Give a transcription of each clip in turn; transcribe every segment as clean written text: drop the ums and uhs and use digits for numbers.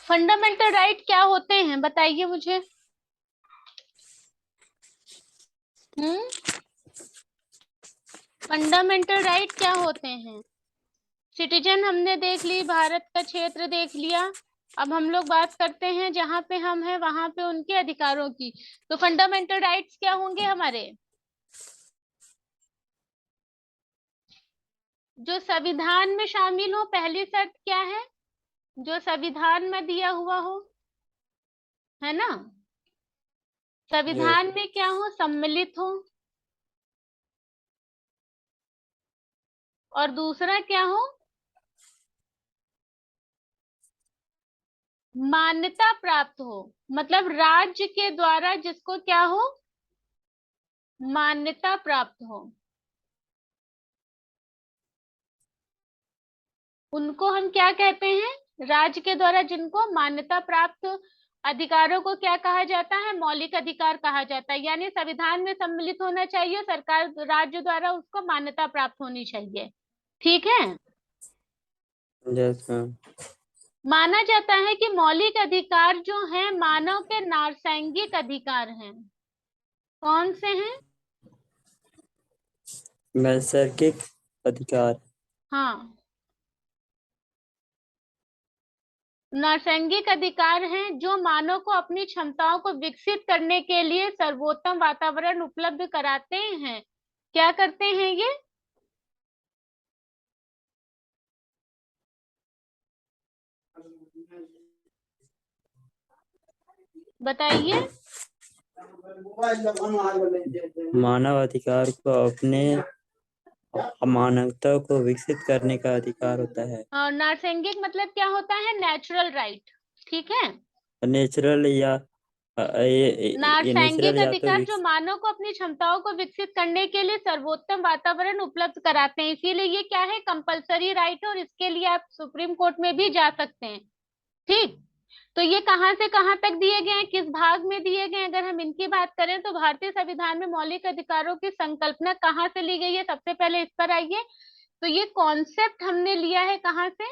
Fundamental right क्या होते हैं बताइए मुझे। फंडामेंटल राइट क्या होते हैं? सिटीजन हमने देख ली, भारत का क्षेत्र देख लिया। अब हम लोग बात करते हैं जहां पे हम हैं वहां पे उनके अधिकारों की। तो फंडामेंटल राइट्स क्या होंगे हमारे? जो संविधान में शामिल हो, पहली शर्त क्या है? जो संविधान में दिया हुआ हो, है ना। यस। संविधान में क्या हो? सम्मिलित हो। और दूसरा क्या हो? मान्यता प्राप्त हो। मतलब राज्य के द्वारा जिसको क्या हो? मान्यता प्राप्त हो, उनको हम क्या कहते हैं? राज्य के द्वारा जिनको मान्यता प्राप्त अधिकारों को क्या कहा जाता है? मौलिक अधिकार कहा जाता है। यानी संविधान में सम्मिलित होना चाहिए, सरकार राज्य द्वारा उसको मान्यता प्राप्त होनी चाहिए। ठीक है। Yes ma'am. माना जाता है कि मौलिक अधिकार जो हैं मानव के नार्सैंगिक अधिकार हैं। कौन से हैं? नैसर्गिक अधिकार। हाँ, नैसर्गिक अधिकार हैं जो मानव को अपनी क्षमताओं को विकसित करने के लिए सर्वोत्तम वातावरण उपलब्ध कराते हैं। क्या करते हैं ये? बताइए। मानव अधिकार को अपने मानवता को विकसित करने का अधिकार होता है। और नैसर्गिक मतलब क्या होता है? Natural right. ठीक है। नेचुरल या ये नेचुरल नैसर्गिक या तो अधिकार जो मानव को अपनी क्षमताओं को विकसित करने के लिए सर्वोत्तम वातावरण उपलब्ध कराते हैं, इसीलिए ये क्या है? कंपलसरी राइट है और इसके लिए आप सुप्रीम कोर्ट में भी जा सकते हैं। ठीक। तो ये कहाँ से कहाँ तक दिए गए हैं, किस भाग में दिए गए हैं? अगर हम इनकी बात करें तो भारतीय संविधान में मौलिक अधिकारों की संकल्पना कहाँ से ली गई है? सबसे पहले इस पर आइए। तो ये कॉन्सेप्ट हमने लिया है कहाँ से?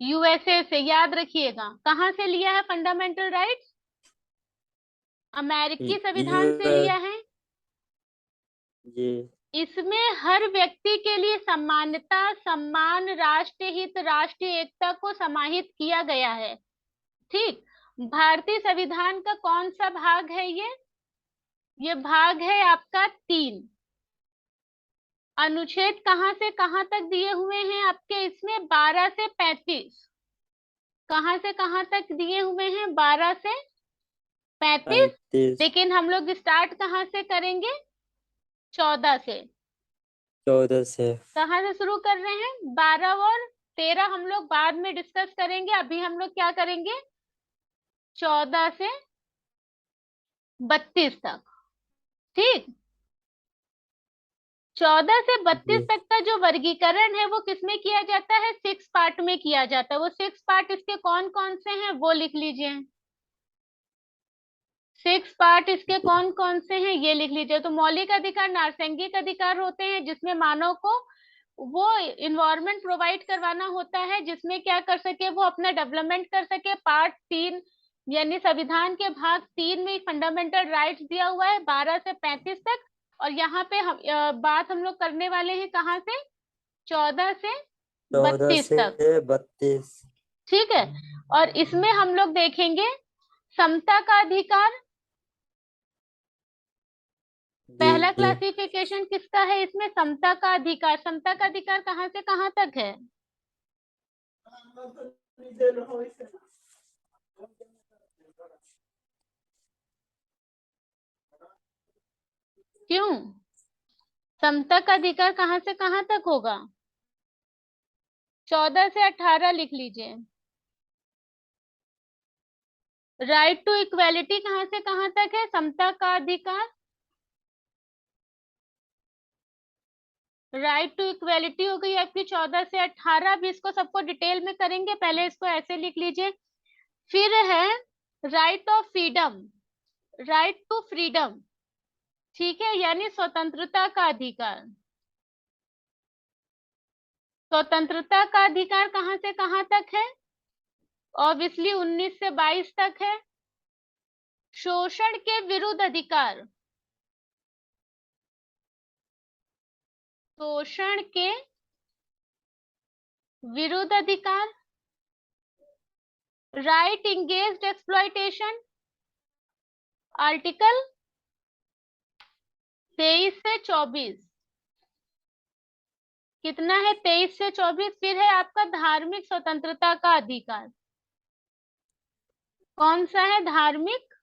यूएसए से। याद रखिएगा, कहाँ से लिया है फंडामेंटल राइट्स? अमेरिकी यू संविधान से लिया है। ये इसमें हर व्यक्ति के लिए समानता, सम्मान, राष्ट्रहित, राष्ट्रीय एकता को समाहित किया गया है। ठीक। भारतीय संविधान का कौन सा भाग है ये भाग है आपका 3। अनुच्छेद कहाँ से कहाँ तक दिए हुए हैं आपके इसमें? 12 से 35। कहाँ से कहाँ तक दिए हुए हैं? 12 से 35। 35। लेकिन हम लोग स्टार्ट कहाँ से करेंगे? 14 से। 14 से। कहाँ से शुरू कर रहे हैं? 12 और 13 हम लोग बाद में डिस्कस करेंगे। अभी हम लोग क्या करेंगे? 14 से 32 तक। ठीक। 14 से 32 जी। तक का जो वर्गीकरण है वो किसमें किया जाता है? 6 पार्ट में किया जाता है। वो 6 पार्ट इसके कौन कौन से हैं वो लिख लीजिए। 6 पार्ट इसके कौन कौन से हैं ये लिख लीजिए। तो मौलिक अधिकार नैसर्गिक अधिकार होते हैं जिसमें मानव को वो इन्वायरमेंट प्रोवाइड करवाना होता है जिसमें क्या कर सके, वो अपना डेवलपमेंट कर सके। पार्ट 3 यानी संविधान के भाग 3 में फंडामेंटल राइट्स दिया हुआ है 12 से 35 तक। और यहाँ पे बात हम लोग करने वाले हैं कहाँ से? 14 से 14 32 से तक। 32। ठीक है। और इसमें हम लोग देखेंगे समता का अधिकार। पहला जी। क्लासिफिकेशन किसका है इसमें? समता का अधिकार। समता का अधिकार कहाँ से कहाँ तक है? क्यों? समता का अधिकार कहाँ से कहाँ तक होगा? 14 से 18 लिख लीजिए। राइट टू इक्वेलिटी कहाँ से कहाँ तक है? समता का अधिकार। राइट टू इक्वेलिटी हो गई आपकी 14 से 18। भी इसको सबको डिटेल में करेंगे, पहले इसको ऐसे लिख लीजिए। फिर है right of freedom, right to freedom. ठीक है, यानी स्वतंत्रता का अधिकार। स्वतंत्रता का अधिकार कहाँ से कहाँ तक है? ऑब्वियसली 19 से 22 तक है। शोषण के विरुद्ध अधिकार, शोषण के विरुद्ध अधिकार, राइट इंगेज्ड एक्सप्लॉइटेशन, आर्टिकल 23 से 24। कितना है? 23 से 24। फिर है आपका धार्मिक स्वतंत्रता का अधिकार। कौन सा है? धार्मिक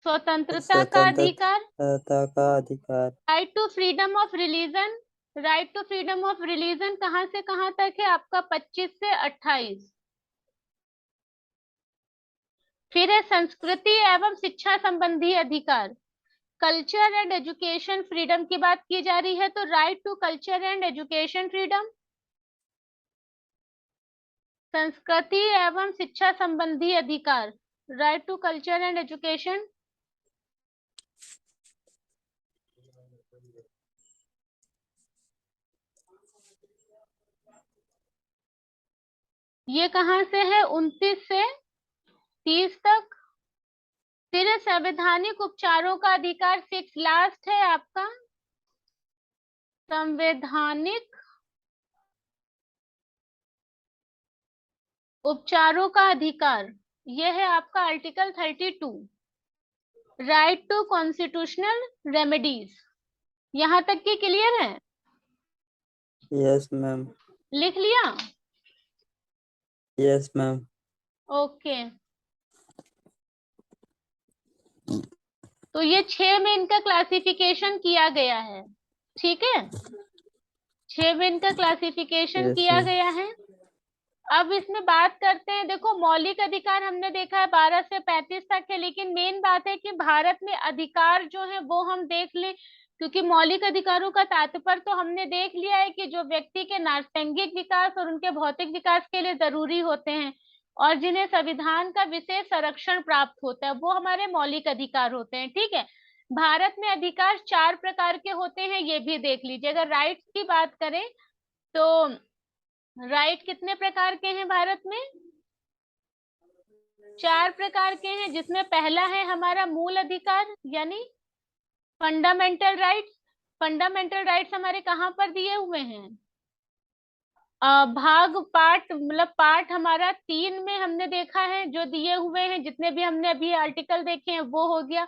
स्वतंत्रता का अधिकार। स्वतंत्रता का अधिकार। Right to freedom of religion, right to freedom of religion कहां से कहां तक है आपका? 25 से 28। फिर है संस्कृति एवं शिक्षा संबंधी अधिकार। कल्चर एंड एजुकेशन फ्रीडम की बात की जा रही है, तो right to culture and education freedom. संस्कृति एवं शिक्षा संबंधी अधिकार, right to culture and education. ये कहां से है? 29 से 30 तक। फिर है संवैधानिक उपचारों का अधिकार, 6 लास्ट है आपका। संवैधानिक उपचारों का अधिकार, यह है आपका article 32। Right to constitutional remedies. यहां तक की क्लियर है? Yes ma'am. लिख लिया? Yes ma'am. ओके, तो ये 6 में इनका क्लासिफिकेशन किया गया है। ठीक है, 6 में इनका क्लासिफिकेशन यस किया मैम। गया है। अब इसमें बात करते हैं। देखो, मौलिक अधिकार हमने देखा है 12 से 35 तक है, लेकिन मेन बात है कि भारत में अधिकार जो है वो हम देख ले, क्योंकि मौलिक अधिकारों का तात्पर्य तो हमने देख लिया है कि जो व्यक्ति के नार्संगिक विकास और उनके भौतिक विकास के लिए जरूरी होते हैं और जिन्हें संविधान का विशेष संरक्षण प्राप्त होता है, वो हमारे मौलिक अधिकार होते हैं। ठीक है, भारत में अधिकार 4 प्रकार के होते हैं, ये भी देख लीजिए। अगर राइट्स की बात करें तो राइट कितने प्रकार के हैं भारत में? 4 प्रकार के हैं, जिसमें पहला है हमारा मूल अधिकार यानी फंडामेंटल राइट्स। फंडामेंटल राइट्स हमारे कहाँ पर दिए हुए हैं? भाग पार्ट, मतलब पार्ट हमारा 3 में हमने देखा है जो दिए हुए हैं, जितने भी हमने अभी आर्टिकल देखे हैं वो हो गया।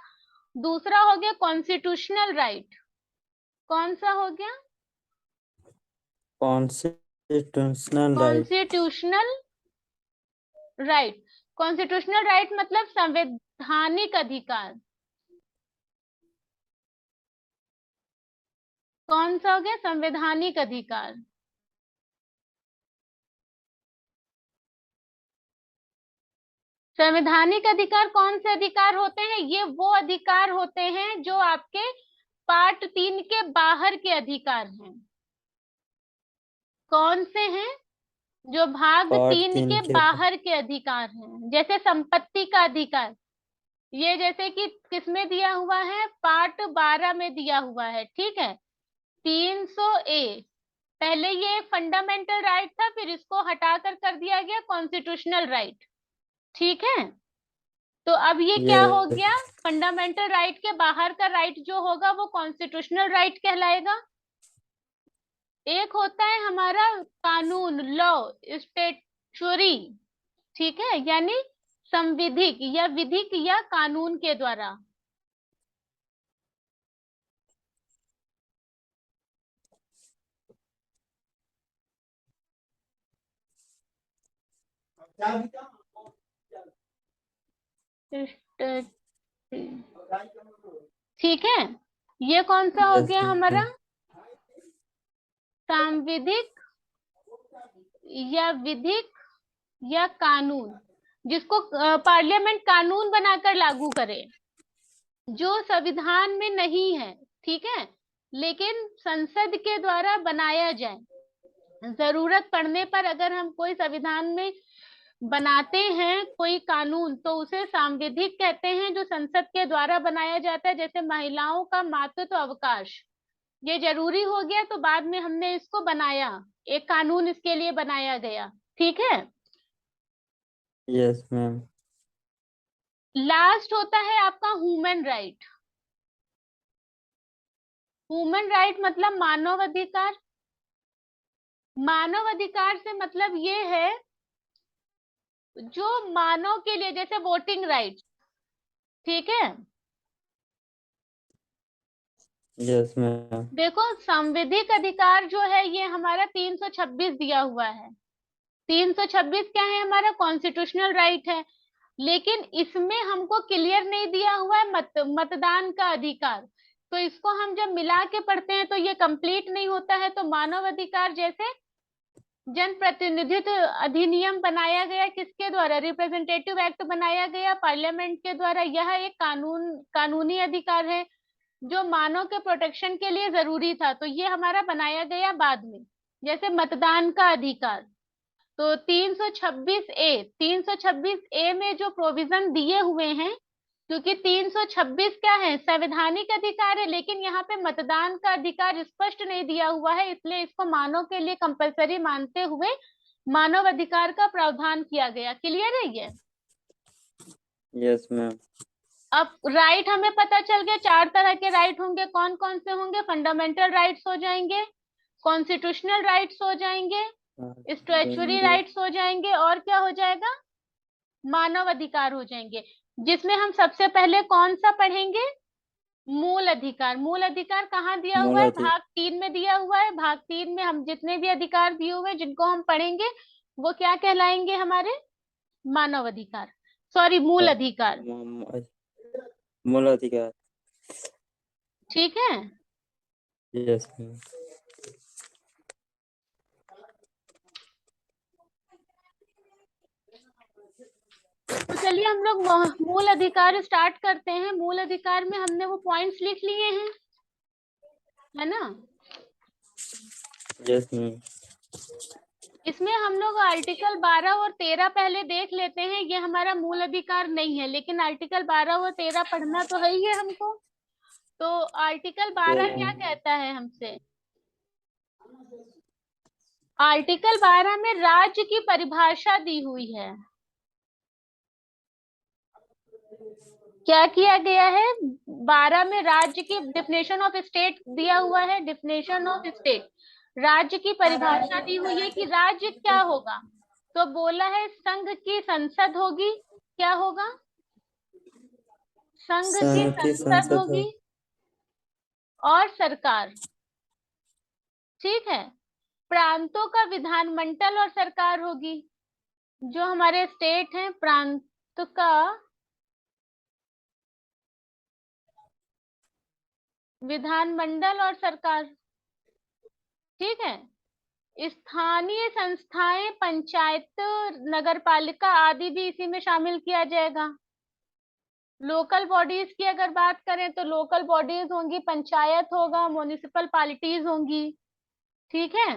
दूसरा हो गया कॉन्स्टिट्यूशनल राइट। कौन सा हो गया? Constitutional right. Constitutional right. Constitutional right मतलब संवैधानिक अधिकार। कौन सा हो गया? संवैधानिक अधिकार। संवैधानिक अधिकार कौन से अधिकार होते हैं? ये वो अधिकार होते हैं जो आपके पार्ट 3 के बाहर के अधिकार हैं। कौन से हैं? जो भाग पार्ट 3 3 के के बाहर के अधिकार हैं, जैसे संपत्ति का अधिकार। ये जैसे कि किसमें दिया हुआ है? पार्ट 12 में दिया हुआ है। ठीक है, 300A। पहले ये एक फंडामेंटल राइट था, फिर इसको हटाकर कर दिया गया कॉन्स्टिट्यूशनल राइट। ठीक है, तो अब ये क्या हो यस। गया? फंडामेंटल राइट के बाहर का राइट जो होगा वो कॉन्स्टिट्यूशनल राइट कहलाएगा। एक होता है हमारा कानून, लॉ, स्टेचुरी। ठीक है, यानी संविधिक या विधिक या कानून के द्वारा। ठीक है, ये कौन सा हो यस गया हमारा? मैम। सांविधिक या विधिक या कानून, जिसको पार्लियामेंट कानून बनाकर लागू करे, जो संविधान में नहीं है। ठीक है, लेकिन संसद के द्वारा बनाया जाए। जरूरत पड़ने पर अगर हम कोई संविधान में बनाते हैं कोई कानून, तो उसे सांविधिक कहते हैं, जो संसद के द्वारा बनाया जाता है। जैसे महिलाओं का मातृत्व अवकाश, ये जरूरी हो गया तो बाद में हमने इसको बनाया, एक कानून इसके लिए बनाया गया। ठीक है, यस मैम। लास्ट होता है आपका ह्यूमन राइट। ह्यूमन राइट मतलब मानव अधिकार। मानव अधिकार से मतलब ये है जो मानव के लिए, जैसे वोटिंग राइट, ठीक है। Yes ma'am. देखो संवैधानिक अधिकार जो है ये हमारा 326 दिया हुआ है। 326 क्या है, हमारा कॉन्स्टिट्यूशनल राइट है। लेकिन इसमें हमको क्लियर नहीं दिया हुआ है मतदान का अधिकार। तो इसको हम जब मिला के पढ़ते हैं तो ये कंप्लीट नहीं होता है। तो मानव अधिकार जैसे जन प्रतिनिधित्व अधिनियम बनाया गया, किसके द्वारा, रिप्रेजेंटेटिव एक्ट बनाया गया पार्लियामेंट के द्वारा। यह एक कानूनी अधिकार है जो मानव के प्रोटेक्शन के लिए जरूरी था। तो ये हमारा बनाया गया बाद में। जैसे मतदान का अधिकार, तो 326 ए में जो प्रोविजन दिए हुए हैं, क्योंकि 326 क्या है, संवैधानिक अधिकार है, लेकिन यहाँ पे मतदान का अधिकार स्पष्ट नहीं दिया हुआ है, इसलिए इसको मानव के लिए कंपलसरी मानते हुए मानव अधिकार का प्रावधान किया गया। क्लियर है ये? Yes ma'am. अब राइट हमें पता चल गया, 4 तरह के राइट होंगे। कौन कौन से होंगे? फंडामेंटल राइट्स हो जाएंगे, कॉन्स्टिट्यूशनल राइट्स हो जाएंगे, स्टैट्यूटरी राइट्स हो जाएंगे, और क्या हो जाएगा, मानव अधिकार हो जाएंगे। जिसमें हम सबसे पहले कौन सा पढ़ेंगे? मूल अधिकार। मूल अधिकार कहाँ दिया हुआ है? मूलाधिकार। भाग 3 में दिया हुआ है। भाग 3 में हम जितने भी अधिकार दिए हुए हैं जिनको हम पढ़ेंगे वो क्या कहलाएंगे? हमारे मानव अधिकार, सॉरी मूल अधिकार। मूलाधिकार। ठीक है। Yes ma'am. तो चलिए हम लोग मूल अधिकार स्टार्ट करते हैं। मूल अधिकार में हमने वो पॉइंट्स लिख लिए हैं, है ना। Yes ma'am. इसमें हम लोग आर्टिकल 12 और 13 पहले देख लेते हैं। ये हमारा मूल अधिकार नहीं है, लेकिन आर्टिकल 12 और 13 पढ़ना तो है ही है हमको। तो आर्टिकल 12 क्या कहता है हमसे? आर्टिकल 12 में राज्य की परिभाषा दी हुई है। क्या किया गया है? 12 में राज्य की डेफिनेशन ऑफ स्टेट दिया हुआ है। डेफिनेशन ऑफ स्टेट, राज्य की परिभाषा दी हुई है कि राज्य क्या होगा। तो बोला है संघ की संसद होगी। क्या होगा? संघ की संघ की संसद संसद हो। होगी और सरकार। ठीक है। प्रांतों का विधानमंडल और सरकार होगी। जो हमारे स्टेट हैं, प्रांत का विधानमंडल और सरकार। ठीक है। स्थानीय संस्थाएं, पंचायत, नगर पालिका आदि भी इसी में शामिल किया जाएगा। लोकल बॉडीज की अगर बात करें तो लोकल बॉडीज होंगी, पंचायत होगा, म्युनिसिपल पार्टीज होंगी। ठीक है।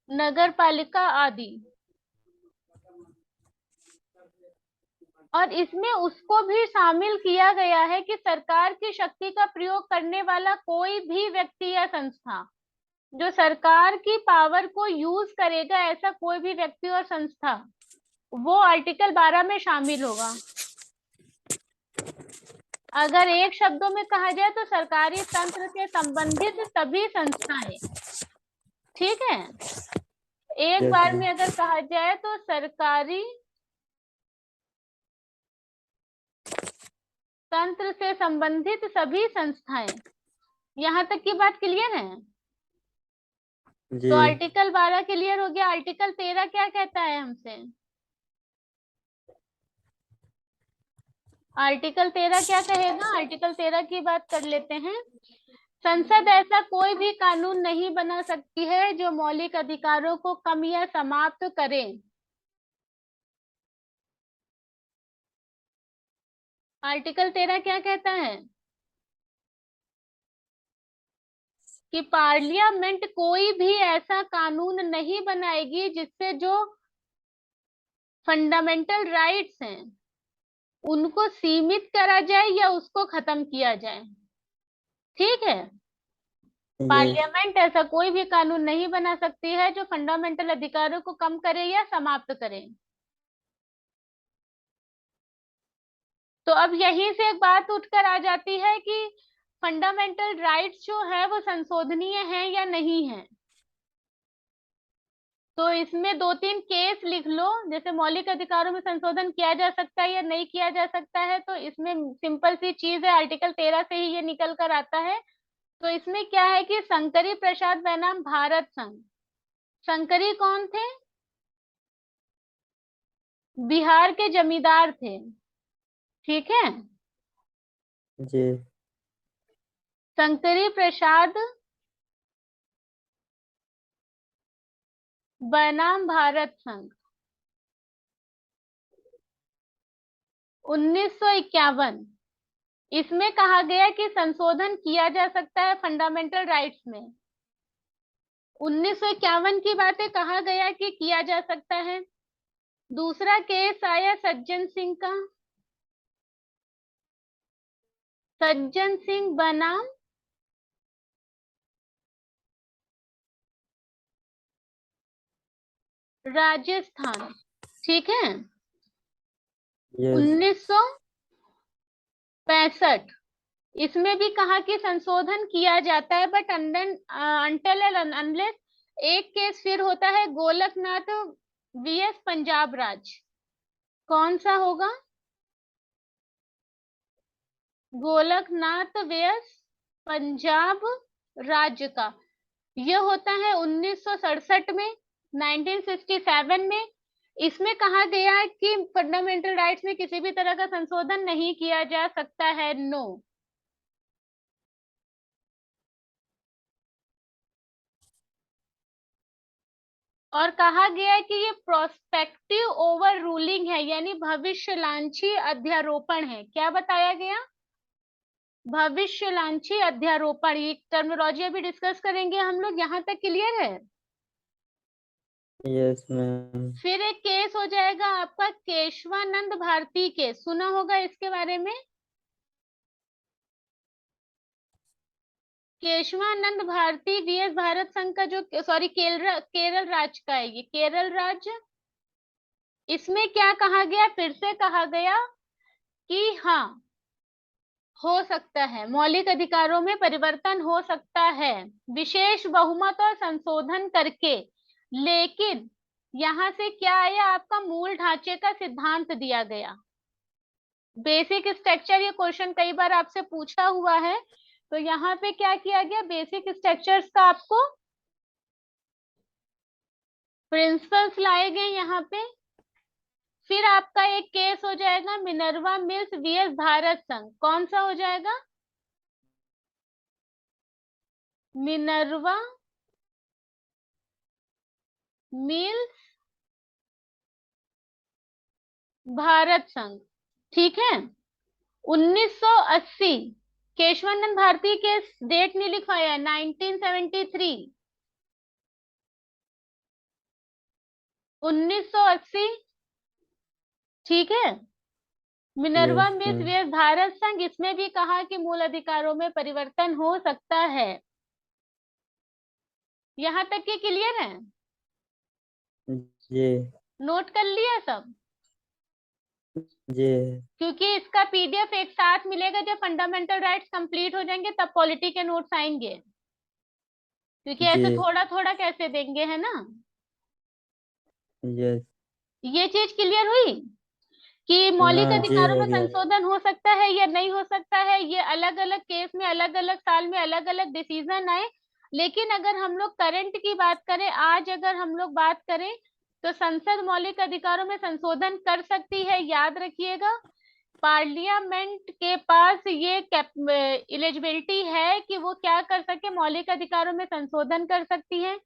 नगर पालिका आदि। और इसमें उसको भी शामिल किया गया है कि सरकार की शक्ति का प्रयोग करने वाला कोई भी व्यक्ति या संस्था, जो सरकार की पावर को यूज करेगा, ऐसा कोई भी व्यक्ति और संस्था, वो आर्टिकल 12 में शामिल होगा। अगर एक शब्दों में कहा जाए तो सरकारी तंत्र से संबंधित सभी संस्थाएं। ठीक है। एक यस बार मैम। में अगर कहा जाए तो सरकारी तंत्र से संबंधित सभी संस्थाएं। यहाँ तक की बात क्लियर है? जी। तो आर्टिकल 12 क्लियर हो गया। आर्टिकल 13 क्या कहता है हमसे? आर्टिकल 13 क्या कहेगा? आर्टिकल 13 की बात कर लेते हैं। संसद ऐसा कोई भी कानून नहीं बना सकती है जो मौलिक अधिकारों को कम या समाप्त करे। आर्टिकल 13 क्या कहता है? कि पार्लियामेंट कोई भी ऐसा कानून नहीं बनाएगी जिससे जो फंडामेंटल राइट्स हैं उनको सीमित करा जाए या उसको खत्म किया जाए। ठीक है। yes, पार्लियामेंट ऐसा कोई भी कानून नहीं बना सकती है जो फंडामेंटल अधिकारों को कम करे या समाप्त करे। तो अब यहीं से एक बात उठकर आ जाती है कि फंडामेंटल राइट्स जो है वो संशोधनीय है या नहीं है। तो इसमें दो तीन केस लिख लो, जैसे मौलिक अधिकारों में संशोधन किया जा सकता है या नहीं किया जा सकता है। तो इसमें सिंपल सी चीज है, आर्टिकल 13 से ही ये निकल कर आता है। तो इसमें क्या है कि शंकरी प्रसाद बनाम भारत संघ। शंकरी कौन थे? बिहार के जमींदार थे। ठीक है। जी, शंकरी प्रसाद बनाम भारत संघ 1951। इसमें कहा गया कि संशोधन किया जा सकता है फंडामेंटल राइट्स में। 1951 की बातें कहा गया कि किया जा सकता है। दूसरा केस आया सज्जन सिंह का, सज्जन सिंह बनाम राजस्थान। ठीक है। yes, 1965 इसमें भी कहा कि संशोधन किया जाता है, बट अनटिल एंड अनलेस एक केस फिर होता है गोलकनाथ वीएस पंजाब राज। कौन सा होगा? गोलकनाथ वीएस पंजाब राज्य का। यह होता है 1967 में, 1967 में। इसमें कहा गया है कि फंडामेंटल राइट्स में किसी भी तरह का संशोधन नहीं किया जा सकता है, नो। और कहा गया है कि ये प्रोस्पेक्टिव ओवर रूलिंग है, यानी भविष्यलांछी अध्यारोपण है। क्या बताया गया? भविष्यलांछी अध्यारोपण। ये टर्मिनोलॉजी अभी डिस्कस करेंगे हम लोग। यहाँ तक क्लियर है? yes मैम, फिर एक केस हो जाएगा आपका केशवानंद भारती केस, सुना होगा इसके बारे में। केशवानंद भारती वीएस भारत संघ का जो, सॉरी, केरल राज्य का है, ये केरल राज्य। इसमें क्या कहा गया? फिर से कहा गया कि हाँ, हो सकता है, मौलिक अधिकारों में परिवर्तन हो सकता है विशेष बहुमत और संशोधन करके। लेकिन यहां से क्या आया? आपका मूल ढांचे का सिद्धांत दिया गया। बेसिक स्ट्रक्चर, ये क्वेश्चन कई बार आपसे पूछा हुआ है। तो यहाँ पे क्या किया गया? बेसिक स्ट्रक्चर्स का आपको प्रिंसिपल्स लाए गए यहाँ पे। फिर आपका एक केस हो जाएगा मिनर्वा मिल्स वीएस भारत संघ। कौन सा हो जाएगा? मिनर्वा मिल्स भारत संघ। ठीक है। 1980। केशवानंद भारती के डेट नहीं लिखवाया, 1973। 1980। ठीक है। Minerva yes miss ma'am, VS Bharat संघ, इसमें भी कहा कि मूल अधिकारों में परिवर्तन हो सकता है। यहाँ तक के क्लियर है? जी, नोट कर लिया सब? जी, क्योंकि इसका पीडीएफ एक साथ मिलेगा, जब फंडामेंटल राइट्स कंप्लीट हो जाएंगे तब पॉलिटी के नोट्स आएंगे। क्योंकि जी, ऐसे थोड़ा थोड़ा कैसे देंगे, है ना। yes, ये चीज क्लियर हुई कि मौलिक हाँ जी, अधिकारों हो में गया, संशोधन हो सकता है या नहीं हो सकता है। ये अलग अलग केस में, अलग अलग साल में अलग अलग डिसीजन आए। लेकिन अगर हम लोग करंट की बात करें, आज अगर हम लोग बात करें, तो संसद मौलिक अधिकारों में संशोधन कर सकती है। याद रखिएगा, पार्लियामेंट के पास ये एलिजिबिलिटी है कि वो क्या कर सके, मौलिक अधिकारों में संशोधन कर सकती है।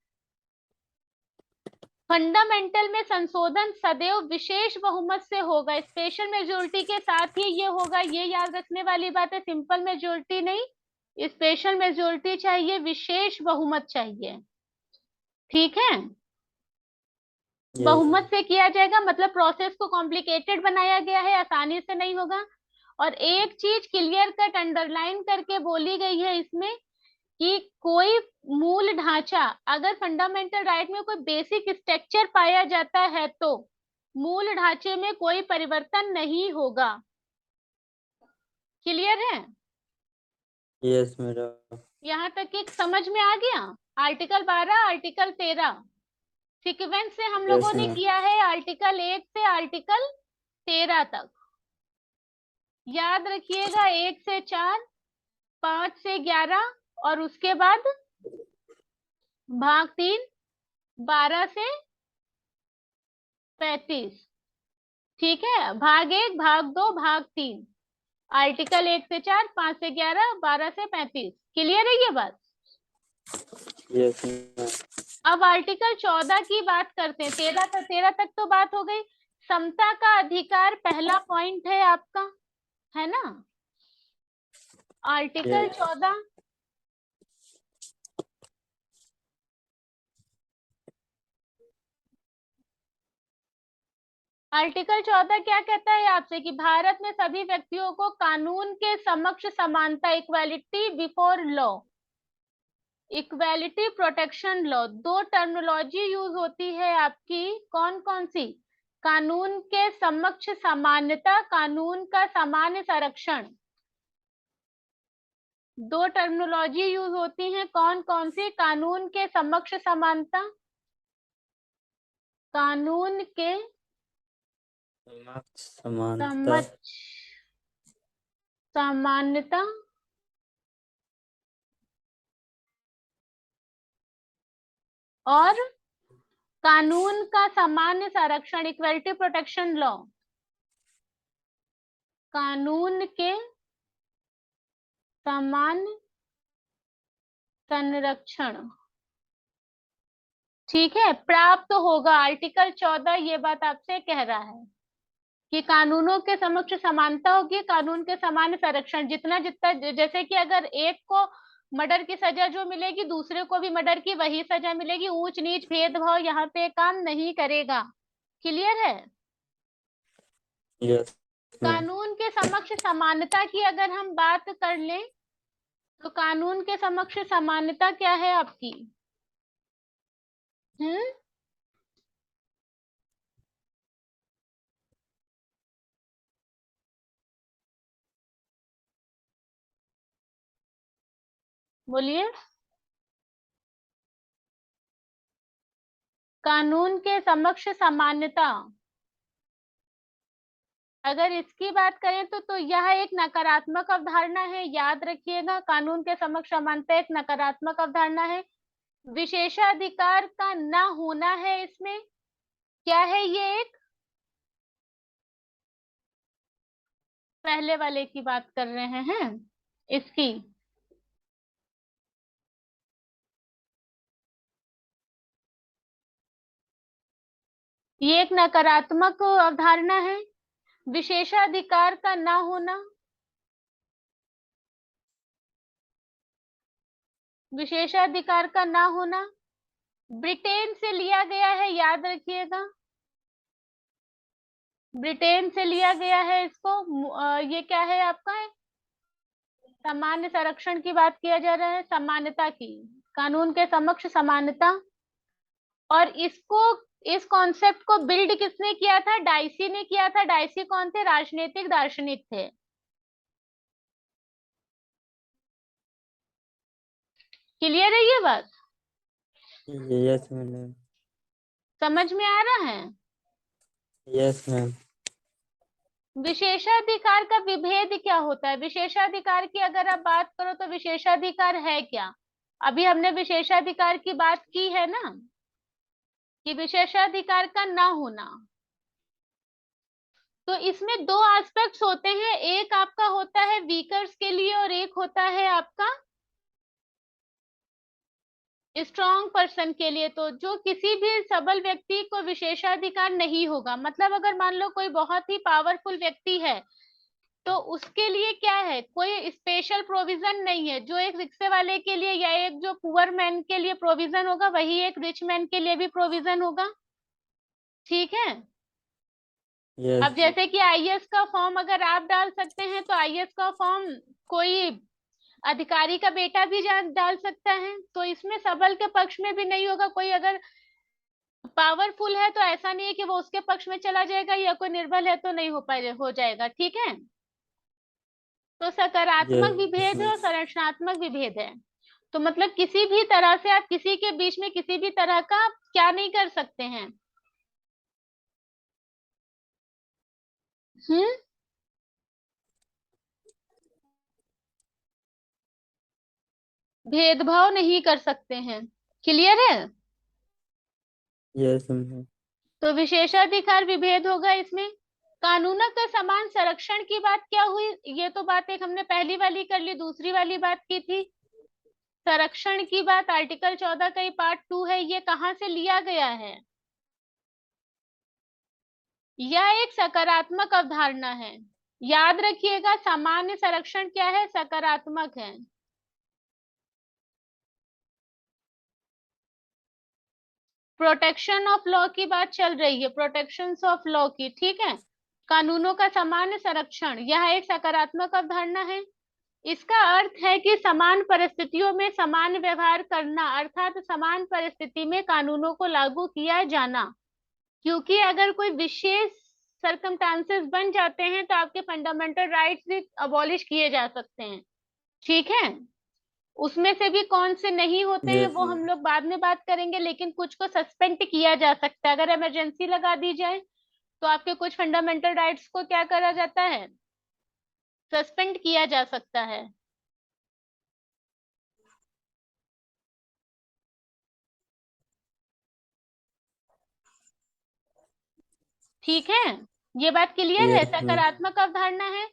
फंडामेंटल में संशोधन सदैव विशेष बहुमत से होगा, स्पेशल मेजोरिटी के साथ ही ये होगा। ये याद रखने वाली बात है, सिंपल मेजोरिटी नहीं, स्पेशल मेजोरिटी चाहिए, विशेष बहुमत चाहिए। ठीक है। yes, बहुमत से किया जाएगा, मतलब प्रोसेस को कॉम्प्लिकेटेड बनाया गया है, आसानी से नहीं होगा। और एक चीज क्लियर कट अंडरलाइन करके बोली गई है इसमें कि कोई मूल ढांचा, अगर फंडामेंटल राइट में कोई बेसिक स्ट्रक्चर पाया जाता है तो मूल ढांचे में कोई परिवर्तन नहीं होगा। क्लियर है? Yes madam. यहाँ तक एक समझ में आ गया? आर्टिकल 12, आर्टिकल 13 सीक्वेंस से हम यस लोगों ने मैम। किया है आर्टिकल 1 से आर्टिकल 13 तक। याद रखिएगा 1 से 4, 5 से 11 और उसके बाद भाग 3, 12 से 35। ठीक है, भाग 1, भाग 2, भाग 3, आर्टिकल 1 से 4, 5 से 11, 12 से 35। क्लियर है ये बात? Yes ma'am. अब आर्टिकल 14 की बात करते हैं। 13 तक तो बात हो गई। समता का अधिकार पहला पॉइंट है आपका, है ना? आर्टिकल 14 आर्टिकल 14 क्या कहता है आपसे कि भारत में सभी व्यक्तियों को कानून के समक्ष समानता, equality before law, equality protection law. दो टर्मिनोलॉजी यूज होती है आपकी, कौन कौन सी? कानून के समक्ष समानता, कानून का सामान्य संरक्षण। दो टर्मिनोलॉजी यूज होती हैं, कौन कौन सी? कानून के समक्ष समानता, कानून के समानता। समक्ष समानता और कानून का सामान्य संरक्षण, इक्वलिटी प्रोटेक्शन लॉ। कानून के सामान्य संरक्षण, ठीक है, प्राप्त होगा। आर्टिकल 14 ये बात आपसे कह रहा है कि कानूनों के समक्ष समानता होगी, कानून के सामान्य संरक्षण। जितना जितना, जैसे कि अगर एक को मर्डर की सजा जो मिलेगी, दूसरे को भी मर्डर की वही सजा मिलेगी। ऊंच नीच भेदभाव यहाँ पे काम नहीं करेगा। क्लियर है? Yes ma'am. कानून के समक्ष समानता की अगर हम बात कर लें तो कानून के समक्ष समानता क्या है आपकी? हम्म, बोलिए। कानून के समक्ष समानता, अगर इसकी बात करें तो यह एक नकारात्मक अवधारणा है। याद रखिएगा, कानून के समक्ष समानता एक नकारात्मक अवधारणा है। विशेषाधिकार का ना होना है इसमें। क्या है ये? एक पहले वाले की बात कर रहे हैं इसकी, ये एक नकारात्मक अवधारणा है। विशेषाधिकार का ना होना, विशेषाधिकार का ना होना ब्रिटेन से लिया गया है। याद रखिएगा, ब्रिटेन से लिया गया है इसको। ये क्या है आपका? सामान्य संरक्षण की बात किया जा रहा है, समानता की, कानून के समक्ष समानता। और इसको, इस कॉन्सेप्ट को बिल्ड किसने किया था? डाइसी ने किया था। डाइसी कौन थे? राजनीतिक दार्शनिक थे। क्लियर है ये बात? Yes madam. समझ में आ रहा है? Yes ma'am. विशेषाधिकार का विभेद क्या होता है? विशेषाधिकार की अगर आप बात करो तो विशेषाधिकार है क्या? अभी हमने विशेषाधिकार की बात की है ना, कि विशेषाधिकार का ना होना। तो इसमें दो एस्पेक्ट्स होते हैं, एक आपका होता है वीकर्स के लिए और एक होता है आपका स्ट्रॉन्ग पर्सन के लिए। तो जो किसी भी सबल व्यक्ति को विशेषाधिकार नहीं होगा, मतलब अगर मान लो कोई बहुत ही पावरफुल व्यक्ति है तो उसके लिए क्या है, कोई स्पेशल प्रोविजन नहीं है। जो एक रिक्शे वाले के लिए या एक जो पुअर मैन के लिए प्रोविजन होगा, वही एक रिच मैन के लिए भी प्रोविजन होगा। ठीक है? अब यस। जैसे कि आईएएस का फॉर्म अगर आप डाल सकते हैं तो आईएएस का फॉर्म कोई अधिकारी का बेटा भी डाल सकता है, तो इसमें सबल के पक्ष में भी नहीं होगा। कोई अगर पावरफुल है तो ऐसा नहीं है कि वो उसके पक्ष में चला जाएगा, या कोई निर्बल है तो नहीं हो जाएगा। ठीक है, तो सकारात्मक यस विभेद है मैम। और संरचनात्मक विभेद है। तो मतलब किसी भी तरह से आप किसी के बीच में किसी भी तरह का क्या नहीं कर सकते हैं, हम्म, भेदभाव नहीं कर सकते हैं। क्लियर है? Yes ma'am. तो विशेषाधिकार विभेद होगा इसमें। कानूनों का समान संरक्षण की बात क्या हुई? ये तो बात एक हमने पहली वाली कर ली, दूसरी वाली बात की थी संरक्षण की बात। आर्टिकल 14 का ही पार्ट 2 है, ये कहाँ से लिया गया है? यह एक सकारात्मक अवधारणा है। याद रखिएगा, सामान्य संरक्षण क्या है? सकारात्मक है। प्रोटेक्शन ऑफ लॉ की बात चल रही है, प्रोटेक्शन ऑफ लॉ की, ठीक है। कानूनों का सामान्य संरक्षण, यह एक सकारात्मक अवधारणा है। इसका अर्थ है कि समान परिस्थितियों में समान व्यवहार करना, अर्थात समान परिस्थिति में कानूनों को लागू किया जाना। क्योंकि अगर कोई विशेष सर्कमस्टांसेस बन जाते हैं तो आपके फंडामेंटल राइट्स भी अबॉलिश किए जा सकते हैं। ठीक है, उसमें से भी कौन से नहीं होते हैं यस वो मैम। हम लोग बाद में बात करेंगे, लेकिन कुछ को सस्पेंड किया जा सकता है। अगर इमरजेंसी लगा दी जाए तो आपके कुछ फंडामेंटल राइट्स को क्या करा जाता है? सस्पेंड किया जा सकता है। ठीक है, ये बात क्लियर है। Yes ma'am. सकारात्मक अवधारणा है,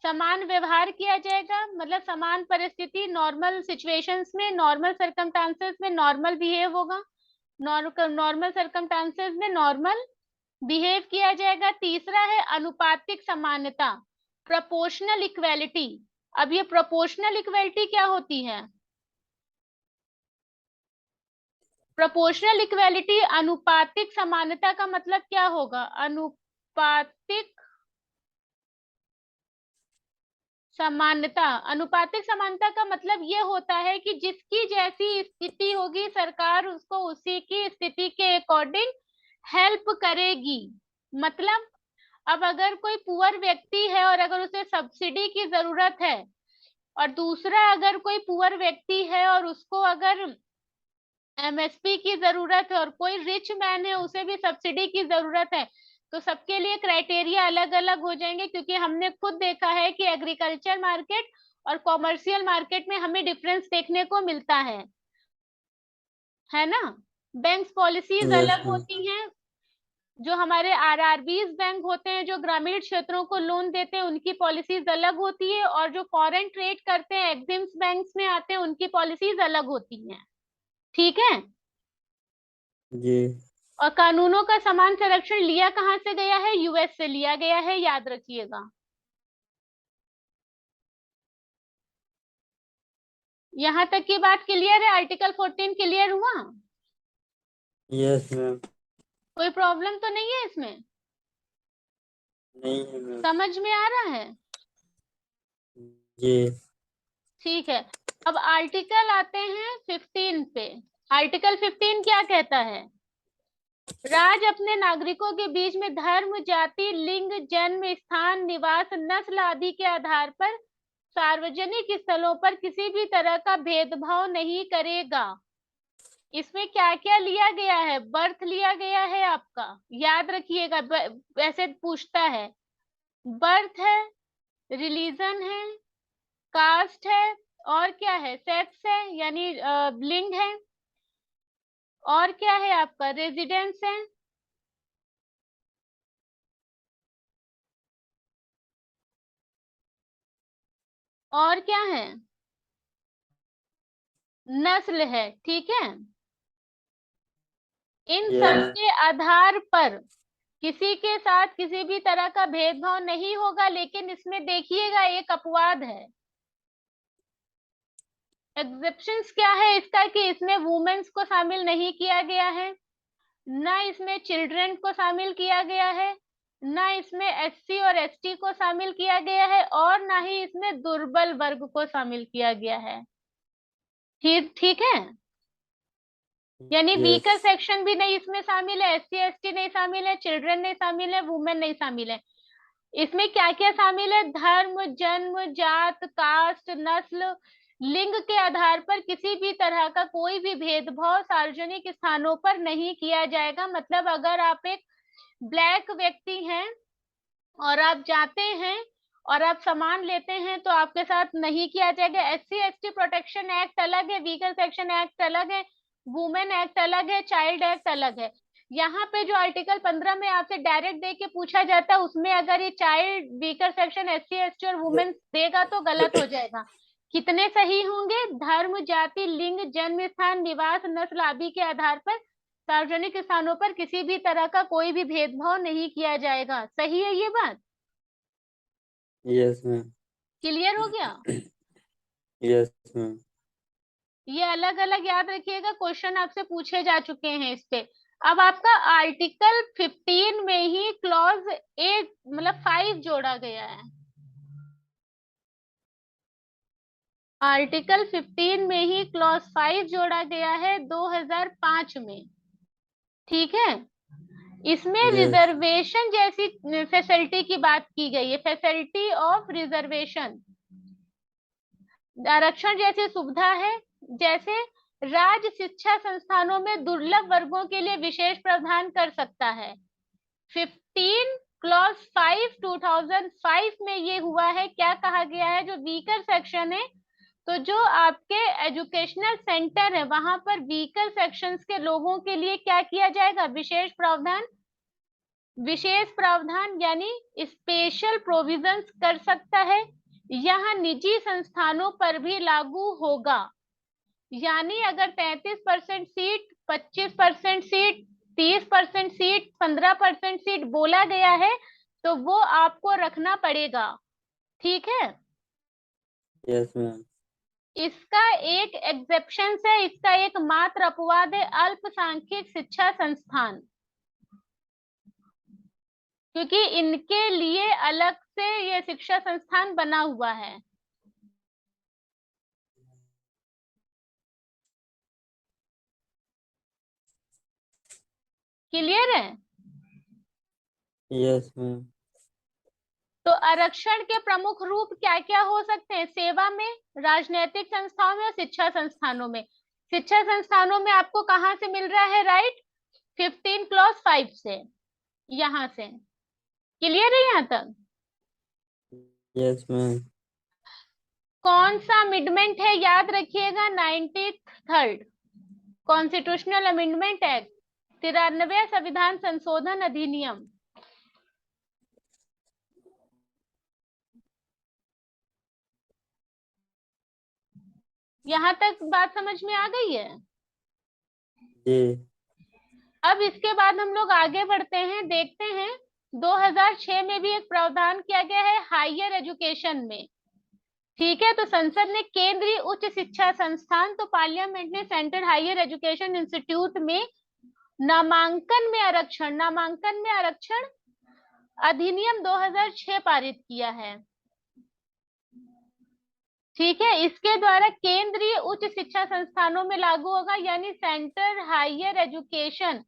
समान व्यवहार किया जाएगा, मतलब समान परिस्थिति, नॉर्मल सिचुएशंस में, नॉर्मल सर्कमस्टांसेस में नॉर्मल बिहेव होगा, नॉर्मल सर्कमस्टांसेस में नॉर्मल बिहेव किया जाएगा। तीसरा है अनुपातिक समानता, प्रोपोर्शनल इक्वेलिटी। अब ये प्रोपोर्शनल इक्वेलिटी क्या होती है? प्रोपोर्शनल इक्वेलिटी, अनुपातिक समानता का मतलब क्या होगा? अनुपातिक समानता, अनुपातिक समानता का मतलब ये होता है कि जिसकी जैसी स्थिति होगी सरकार उसको उसी की स्थिति के अकॉर्डिंग हेल्प करेगी। मतलब अब अगर कोई पुअर व्यक्ति है और अगर उसे सब्सिडी की जरूरत है, और दूसरा अगर कोई पुअर व्यक्ति है और उसको अगर एमएसपी की जरूरत है, और कोई रिच मैन है उसे भी सब्सिडी की जरूरत है, तो सबके लिए क्राइटेरिया अलग अलग हो जाएंगे। क्योंकि हमने खुद देखा है कि एग्रीकल्चर मार्केट और कॉमर्शियल मार्केट में हमें डिफरेंस देखने को मिलता है ना। बैंक पॉलिसीज यस अलग मैम। होती हैं। जो हमारे आरआरबीज बैंक होते हैं जो ग्रामीण क्षेत्रों को लोन देते हैं, उनकी पॉलिसीज अलग होती है, और जो फॉरेन ट्रेड करते हैं एग्जिम्स बैंक्स में आते हैं, उनकी पॉलिसीज अलग होती हैं। ठीक है, जी। और कानूनों का समान संरक्षण लिया कहाँ से गया है? यूएस से लिया गया है, याद रखिएगा। यहाँ तक की बात क्लियर है? आर्टिकल 14 क्लियर हुआ? Yes ma'am. कोई प्रॉब्लम तो नहीं है इसमें? नहीं है मैम। समझ में आ रहा है? जी। ठीक है, अब आर्टिकल आते हैं 15 पे। आर्टिकल 15 क्या कहता है? राज्य अपने नागरिकों के बीच में धर्म, जाति, लिंग, जन्म स्थान, निवास, नस्ल आदि के आधार पर सार्वजनिक स्थलों पर किसी भी तरह का भेदभाव नहीं करेगा। इसमें क्या क्या लिया गया है? बर्थ लिया गया है आपका, याद रखिएगा। वैसे पूछता है, बर्थ है, रिलीजन है, कास्ट है, और क्या है? सेक्स है, यानी लिंग है, और क्या है आपका? रेजिडेंस है, और क्या है? नस्ल है। ठीक है, इन सब यस। के आधार पर किसी के साथ किसी भी तरह का भेदभाव नहीं होगा। लेकिन इसमें देखिएगा एक अपवाद है। एक्सेप्शंस क्या है इसका? कि इसमें वुमेन्स को शामिल नहीं किया गया है, ना इसमें चिल्ड्रन को शामिल किया गया है, ना इसमें एससी और एसटी को शामिल किया गया है और ना ही इसमें दुर्बल वर्ग को शामिल किया गया है। ठीक ठीक है, यानी वीकर यस, सेक्शन भी नहीं इसमें शामिल है, एससी एसटी नहीं शामिल है, चिल्ड्रन नहीं शामिल है, वुमेन नहीं शामिल है। इसमें क्या क्या शामिल है? धर्म, जन्म, जात, कास्ट, नस्ल, लिंग के आधार पर किसी भी तरह का कोई भी भेदभाव सार्वजनिक स्थानों पर नहीं किया जाएगा। मतलब अगर आप एक ब्लैक व्यक्ति हैं और आप जाते हैं और आप सामान लेते हैं तो आपके साथ नहीं किया जाएगा। एससी एसटी प्रोटेक्शन एक्ट अलग है, व्हीकल सेक्शन एक्ट अलग है, वुमेन एक्ट अलग है, चाइल्ड एक्ट अलग है। यहाँ पे जो आर्टिकल 15 में आपसे डायरेक्ट दे के पूछा जाता है उसमें अगर ये child, vehicle section, SC ST और वुमेन देगा तो गलत हो जाएगा। कितने सही होंगे? धर्म, जाति, लिंग, जन्म स्थान, निवास, नस्ल आदि के आधार पर सार्वजनिक स्थानों पर किसी भी तरह का कोई भी भेदभाव नहीं किया जाएगा। सही है ये बात? यस मैम, क्लियर हो गया? यस मैम, ये अलग अलग याद रखिएगा, क्वेश्चन आपसे पूछे जा चुके हैं इस पे। अब आपका आर्टिकल 15 में ही क्लॉज 8 मतलब 5 जोड़ा गया है। आर्टिकल 15 में ही क्लॉज 5 जोड़ा गया है 2005 में। ठीक है, इसमें यस, रिजर्वेशन जैसी फैसिलिटी की बात की गई है, फैसिलिटी ऑफ रिजर्वेशन, आरक्षण जैसी सुविधा है। जैसे राज्य शिक्षा संस्थानों में दुर्लभ वर्गों के लिए विशेष प्रावधान कर सकता है। 15 क्लॉज 5 2005 में ये हुआ है। क्या कहा गया है? जो वीकर सेक्शन है, तो जो आपके एजुकेशनल सेंटर है वहां पर वीकर सेक्शंस के लोगों के लिए क्या किया जाएगा? विशेष प्रावधान, विशेष प्रावधान यानी स्पेशल प्रोविजंस कर सकता है। यह निजी संस्थानों पर भी लागू होगा। यानी अगर 33% सीट, 25% सीट, 30% सीट, 15% सीट बोला गया है तो वो आपको रखना पड़ेगा। ठीक है, यस मैम, इसका एक एक्सेप्शन है, इसका एक मात्र अपवाद है, अल्पसंख्यक शिक्षा संस्थान, क्योंकि इनके लिए अलग से ये शिक्षा संस्थान बना हुआ है। क्लियर है? यस मैम, तो आरक्षण के प्रमुख रूप क्या क्या हो सकते हैं? सेवा में, राजनीतिक संस्थाओं में और शिक्षा संस्थानों में। शिक्षा संस्थानों में आपको कहाँ से मिल रहा है? राइट, 15 क्लॉज 5 से, यहां से। क्लियर है यहाँ तक? यस मैम, कौन सा अमेंडमेंट है? याद रखिएगा, 93rd कॉन्स्टिट्यूशनल अमेंडमेंट एक्ट, 93 संविधान संशोधन अधिनियम। यहाँ तक बात समझ में आ गई है? जी, अब इसके बाद हम लोग आगे बढ़ते हैं, देखते हैं 2006 में भी एक प्रावधान किया गया है हायर एजुकेशन में। ठीक है, तो संसद ने केंद्रीय उच्च शिक्षा संस्थान, तो पार्लियामेंट ने सेंट्रल हायर एजुकेशन इंस्टीट्यूट में नामांकन में आरक्षण अधिनियम 2006 पारित किया है। ठीक है, इसके द्वारा केंद्रीय उच्च शिक्षा संस्थानों में लागू होगा, यानी सेंटर हायर एजुकेशन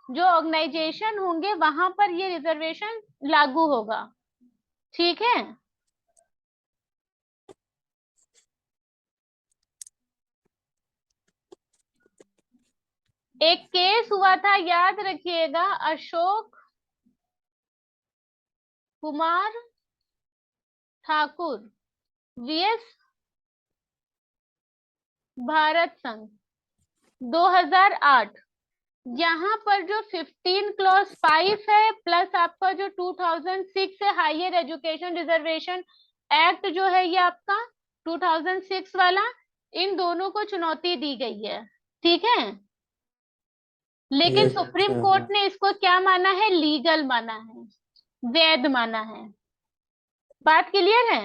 जो ऑर्गेनाइजेशन होंगे वहां पर ये रिजर्वेशन लागू होगा। ठीक है, एक केस हुआ था, याद रखिएगा, अशोक कुमार ठाकुर वीएस भारत संघ 2008। यहाँ पर जो 15 क्लॉज 5 है प्लस आपका जो 2006 है हायर एजुकेशन रिजर्वेशन एक्ट जो है ये आपका 2006 वाला, इन दोनों को चुनौती दी गई है। ठीक है, लेकिन यस सुप्रीम मैम, कोर्ट ने इसको क्या माना है? लीगल माना है, वैध माना है। बात क्लियर है?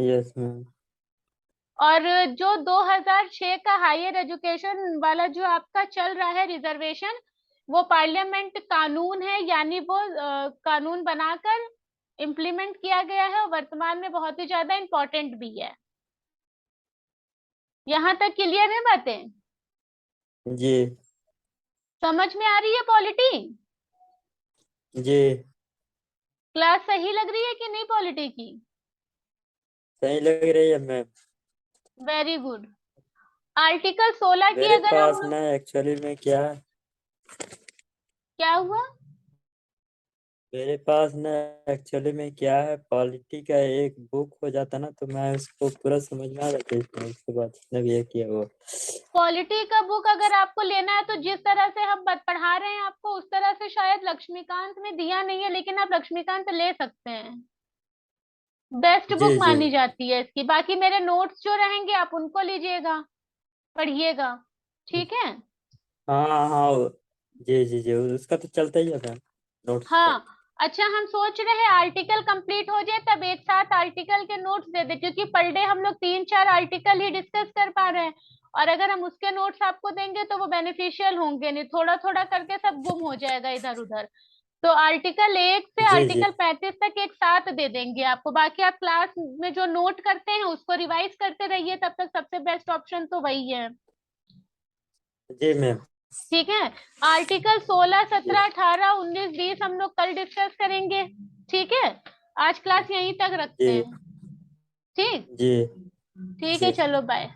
यस मैम, और जो 2006 का हायर एजुकेशन वाला जो आपका चल रहा है रिजर्वेशन, वो पार्लियामेंट कानून है, यानी वो कानून बनाकर इम्प्लीमेंट किया गया है और वर्तमान में बहुत ही ज्यादा इम्पोर्टेंट भी है। यहाँ तक क्लियर है बातें? जी समझ में आ रही है पॉलिटी? जी। क्लास सही लग रही है कि नहीं पॉलिटी की? सही लग रही है मैम। Very good. आर्टिकल 16 की मेरे अगर हम पास लोग, ना एक्चुअली में क्या, क्या हुआ? मेरे पास ना एक्चुअली में क्या है, पॉलिटी का एक बुक हो जाता ना तो मैं उसको पूरा समझ में आ जाता, इसमें उसके बाद इसने भी ये किया वो। पॉलिटी का बुक अगर आपको लेना है तो जिस तरह से हम पढ़ा रहे हैं आपको, उस तरह से शायद लक्ष्मीकांत में दिया नहीं है, लेकिन आप लक्ष्मीकांत ले सकते हैं। बेस्ट बुक जी जी। मानी जाती है इसकी। बाकी मेरे नोट्स जो रहेंगे आप उनको लीजिएगा, पढ़िएगा। ठीक है? हाँ हाँ जी जी जी, उसका तो चलता ही है मैम, नोट्स का। हाँ। अच्छा, हम सोच रहे हैं आर्टिकल कंप्लीट हो जाए तब एक साथ आर्टिकल के नोट्स दे दे, क्योंकि पर डे हम लोग 3-4 आर्टिकल ही डिस्कस कर पा रहे हैं। और अगर हम उसके नोट्स आपको देंगे तो वो बेनिफिशियल होंगे नहीं, थोड़ा थोड़ा करके सब गुम हो जाएगा इधर उधर। तो आर्टिकल 1 से जी जी आर्टिकल 35 तक एक साथ दे देंगे आपको। बाकी आप क्लास में जो नोट करते हैं उसको रिवाइज करते रहिए, तब तक सबसे बेस्ट ऑप्शन तो वही है। जी मैम। ठीक है? आर्टिकल 16, जी 17, 18, 19, 20 हम लोग कल डिस्कस करेंगे। ठीक है? आज क्लास यहीं तक रखते जी हैं। ठीक। जी ठीक है, जी। चलो बाय।